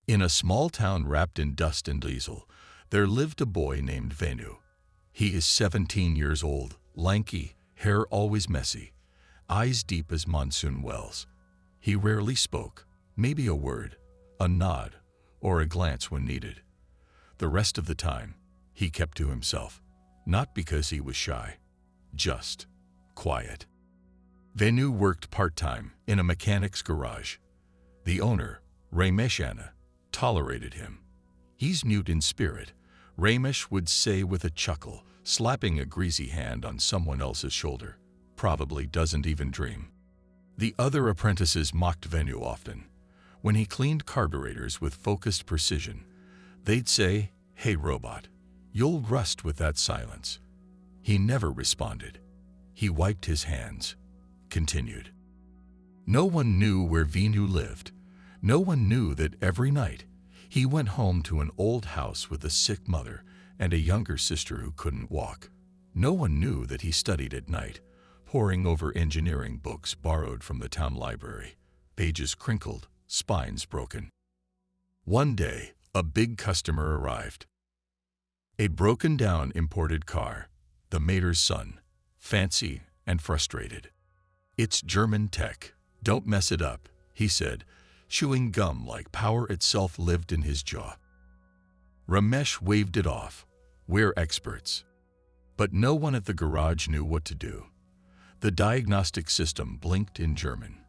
In a small town wrapped in dust and diesel, there lived a boy named Venu. He is 17 years old, lanky, hair always messy, eyes deep as monsoon wells. He rarely spoke, maybe a word, a nod, or a glance when needed. The rest of the time, he kept to himself, not because he was shy, just quiet. Venu worked part-time in a mechanic's garage. The owner, Motivational, tolerated him. "He's mute in spirit," Ramesh would say with a chuckle, slapping a greasy hand on someone else's shoulder. "Probably doesn't even dream." The other apprentices mocked Venu often. When he cleaned carburetors with focused precision, they'd say, "Hey robot, you'll rust with that silence." He never responded. He wiped his hands, continued. No one knew where Venu lived. No one knew that every night he went home to an old house with a sick mother and a younger sister who couldn't walk. No one knew that he studied at night, poring over engineering books borrowed from the town library, pages crinkled, spines broken. One day, a big customer arrived. A broken-down imported car, the mayor's son, fancy and frustrated. "It's German tech. Don't mess it up," he said, chewing gum like power itself lived in his jaw. Ramesh waved it off. "We're experts." But no one at the garage knew what to do. The diagnostic system blinked in German.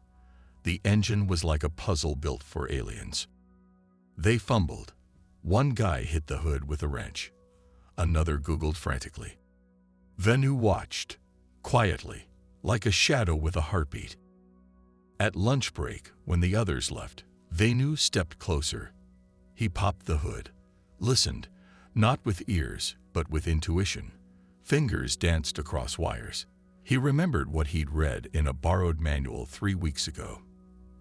The engine was like a puzzle built for aliens. They fumbled. One guy hit the hood with a wrench. Another Googled frantically. Venu watched, quietly, like a shadow with a heartbeat. At lunch break, when the others left, Venu stepped closer. He popped the hood, listened, not with ears, but with intuition. Fingers danced across wires. He remembered what he'd read in a borrowed manual 3 weeks ago.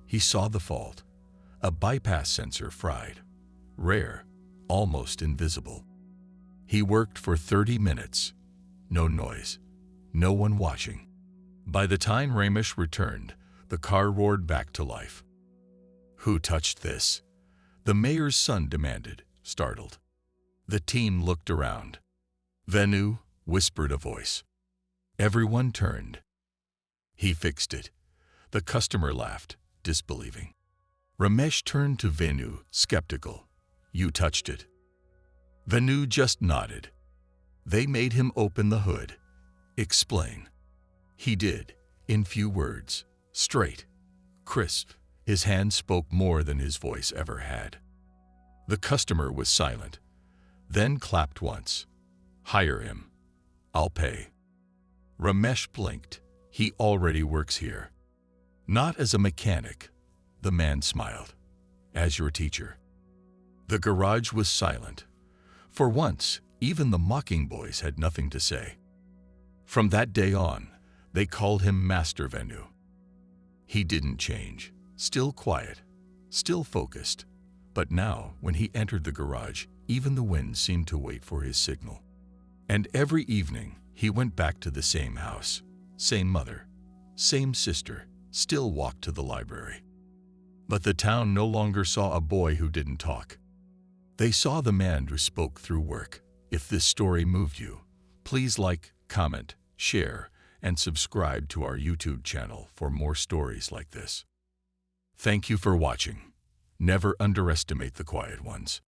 He saw the fault. A bypass sensor fried. Rare, almost invisible. He worked for 30 minutes. No noise. No one watching. By the time Ramesh returned, the car roared back to life. "Who touched this?" the mayor's son demanded, startled. The team looked around. "Venu," whispered a voice. Everyone turned. "He fixed it." The customer laughed, disbelieving. Ramesh turned to Venu, skeptical. "You touched it?" Venu just nodded. "They made him open the hood." "Explain." He did, in few words, straight, crisp. His hand spoke more than his voice ever had. The customer was silent, then clapped once. "Hire him. I'll pay." Ramesh blinked. "He already works here." "Not as a mechanic," the man smiled. "As your teacher." The garage was silent. For once, even the mocking boys had nothing to say. From that day on, they called him Master Venu. He didn't change, still quiet, still focused. But now, when he entered the garage, even the wind seemed to wait for his signal. And every evening, he went back to the same house, same mother, same sister, still walked to the library. But the town no longer saw a boy who didn't talk. They saw the man who spoke through work. If this story moved you, please like, comment, share, and subscribe to our YouTube channel for more stories like this. Thank you for watching. Never underestimate the quiet ones.